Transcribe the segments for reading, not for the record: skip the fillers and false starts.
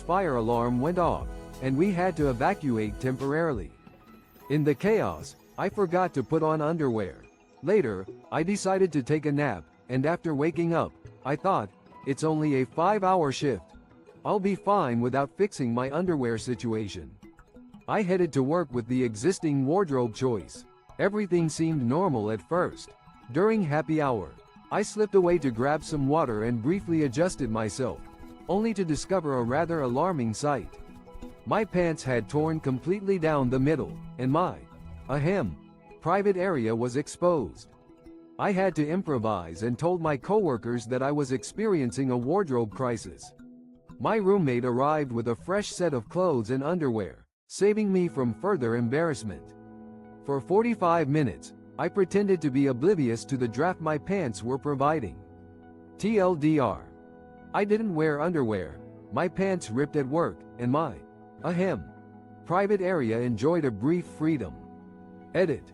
fire alarm went off, and we had to evacuate temporarily. In the chaos, I forgot to put on underwear. Later, I decided to take a nap, and after waking up, I thought, it's only a 5-hour shift. I'll be fine without fixing my underwear situation. I headed to work with the existing wardrobe choice. Everything seemed normal at first. During happy hour, I slipped away to grab some water and briefly adjusted myself, only to discover a rather alarming sight. My pants had torn completely down the middle, and my private area was exposed. I had to improvise and told my coworkers that I was experiencing a wardrobe crisis. My roommate arrived with a fresh set of clothes and underwear, saving me from further embarrassment. For 45 minutes, I pretended to be oblivious to the draft my pants were providing. TLDR. I didn't wear underwear, my pants ripped at work, and my private area enjoyed a brief freedom. Edit.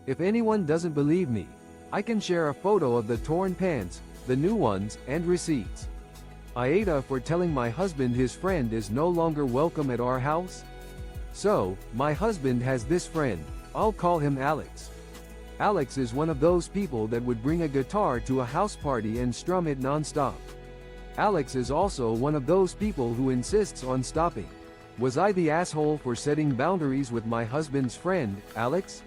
If anyone doesn't believe me, I can share a photo of the torn pants, the new ones, and receipts. AITA for telling my husband his friend is no longer welcome at our house? So, my husband has this friend, I'll call him Alex. Alex is one of those people that would bring a guitar to a house party and strum it non-stop. Alex is also one of those people who insists on stopping. Was I the asshole for setting boundaries with my husband's friend, Alex?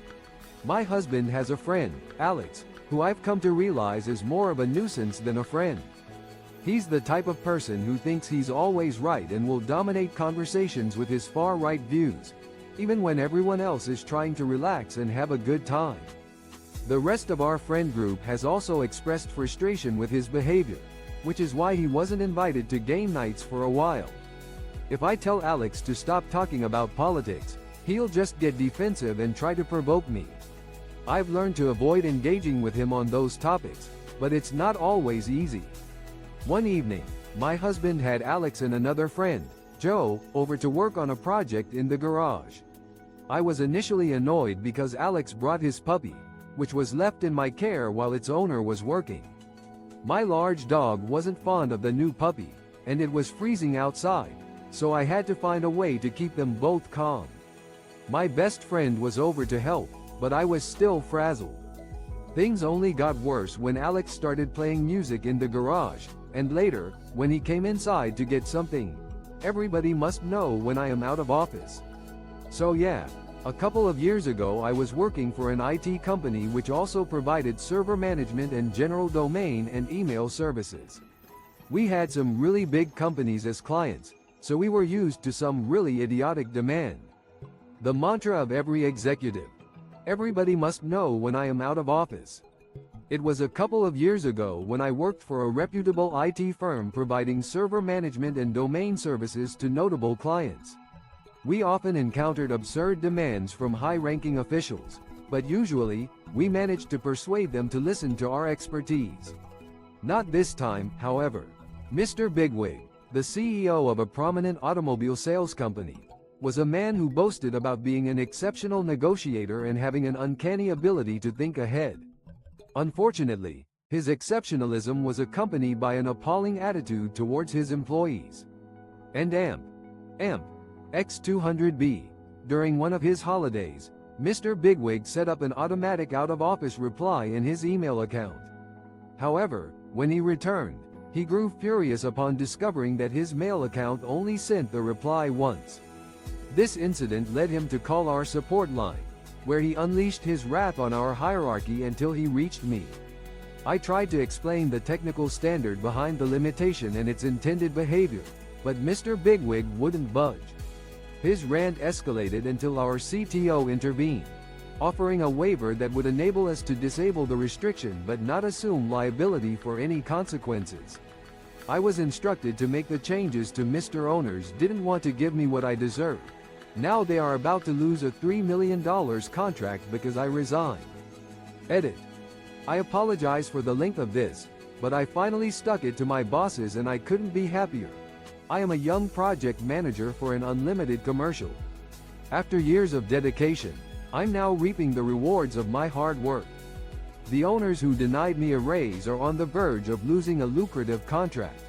My husband has a friend, Alex, who I've come to realize is more of a nuisance than a friend. He's the type of person who thinks he's always right and will dominate conversations with his far-right views, even when everyone else is trying to relax and have a good time. The rest of our friend group has also expressed frustration with his behavior, which is why he wasn't invited to game nights for a while. If I tell Alex to stop talking about politics, he'll just get defensive and try to provoke me. I've learned to avoid engaging with him on those topics, but it's not always easy. One evening, my husband had Alex and another friend, Joe, over to work on a project in the garage. I was initially annoyed because Alex brought his puppy, which was left in my care while its owner was working. My large dog wasn't fond of the new puppy, and it was freezing outside, so I had to find a way to keep them both calm. My best friend was over to help, but I was still frazzled. Things only got worse when Alex started playing music in the garage, and later, when he came inside to get something. Everybody must know when I am out of office. So yeah, a couple of years ago I was working for an IT company which also provided server management and general domain and email services. We had some really big companies as clients, so we were used to some really idiotic demand. The mantra of every executive: everybody must know when I am out of office. It was a couple of years ago when I worked for a reputable IT firm providing server management and domain services to notable clients. We often encountered absurd demands from high-ranking officials, but usually, we managed to persuade them to listen to our expertise. Not this time, however. Mr. Bigwig, the CEO of a prominent automobile sales company, was a man who boasted about being an exceptional negotiator and having an uncanny ability to think ahead. Unfortunately, his exceptionalism was accompanied by an appalling attitude towards his employees. And X200B. During one of his holidays, Mr. Bigwig set up an automatic out-of-office reply in his email account. However, when he returned, he grew furious upon discovering that his mail account only sent the reply once. This incident led him to call our support line, where he unleashed his wrath on our hierarchy until he reached me. I tried to explain the technical standard behind the limitation and its intended behavior, but Mr. Bigwig wouldn't budge. His rant escalated until our CTO intervened, offering a waiver that would enable us to disable the restriction but not assume liability for any consequences. I was instructed to make the changes to Mr. Owners didn't want to give me what I deserved. Now they are about to lose a $3 million contract because I resigned. Edit. I apologize for the length of this, but I finally stuck it to my bosses and I couldn't be happier. I am a young project manager for an unlimited commercial. After years of dedication, I'm now reaping the rewards of my hard work. The owners who denied me a raise are on the verge of losing a lucrative contract.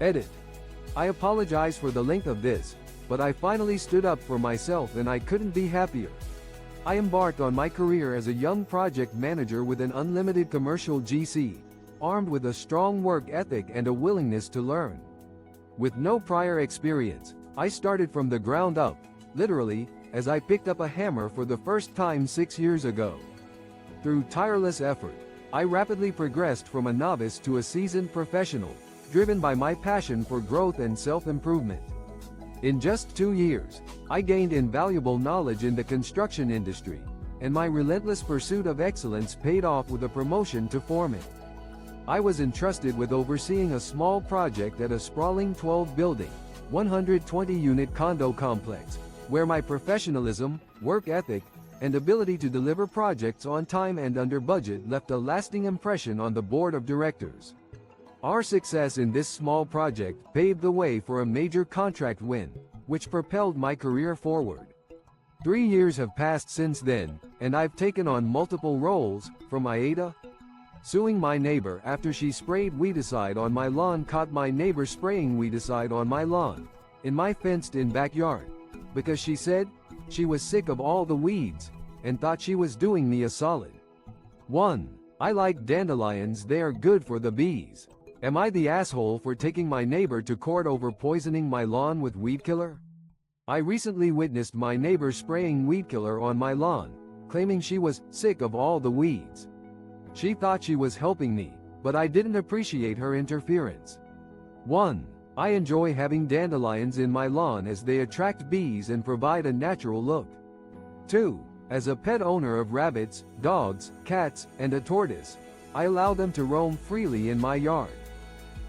Edit. I apologize for the length of this, but I finally stood up for myself and I couldn't be happier. I embarked on my career as a young project manager with an unlimited commercial GC, armed with a strong work ethic and a willingness to learn. With no prior experience, I started from the ground up, literally, as I picked up a hammer for the first time 6 years ago. Through tireless effort, I rapidly progressed from a novice to a seasoned professional, driven by my passion for growth and self-improvement. In just 2 years, I gained invaluable knowledge in the construction industry, and my relentless pursuit of excellence paid off with a promotion to foreman. I was entrusted with overseeing a small project at a sprawling 12-building, 120-unit condo complex, where my professionalism, work ethic, and ability to deliver projects on time and under budget left a lasting impression on the board of directors. Our success in this small project paved the way for a major contract win, which propelled my career forward. 3 years have passed since then, and I've taken on multiple roles, from AITA, suing my neighbor after she sprayed weedicide on my lawn, caught my neighbor spraying weedicide on my lawn, in my fenced-in backyard, because she said she was sick of all the weeds, and thought she was doing me a solid. 1. I like dandelions, they are good for the bees. Am I the asshole for taking my neighbor to court over poisoning my lawn with weed killer? I recently witnessed my neighbor spraying weed killer on my lawn, claiming she was sick of all the weeds. She thought she was helping me, but I didn't appreciate her interference. 1. I enjoy having dandelions in my lawn as they attract bees and provide a natural look. 2. As a pet owner of rabbits, dogs, cats, and a tortoise, I allow them to roam freely in my yard.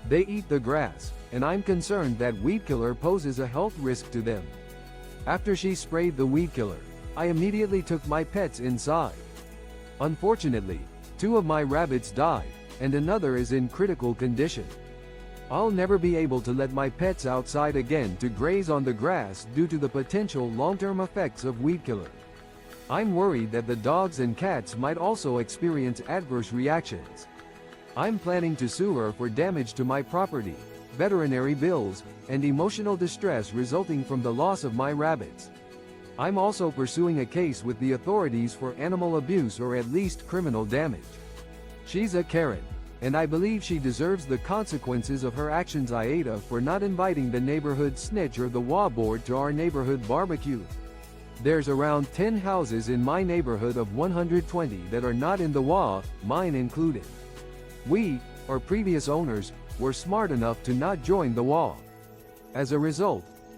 They eat the grass, and I'm concerned that weed killer poses a health risk to them. After she sprayed the weed killer, I immediately took my pets inside. Unfortunately, 2 of my rabbits died, and another is in critical condition. I'll never be able to let my pets outside again to graze on the grass due to the potential long-term effects of weed killer. I'm worried that the dogs and cats might also experience adverse reactions. I'm planning to sue her for damage to my property, veterinary bills, and emotional distress resulting from the loss of my rabbits. I'm also pursuing a case with the authorities for animal abuse or at least criminal damage. She's a Karen, and I believe she deserves the consequences of her actions. AITA for not inviting the neighborhood snitch or the WA board to our neighborhood barbecue. There's around 10 houses in my neighborhood of 120 that are not in the WA, mine included. We, or previous owners, were smart enough to not join the WA. As a result,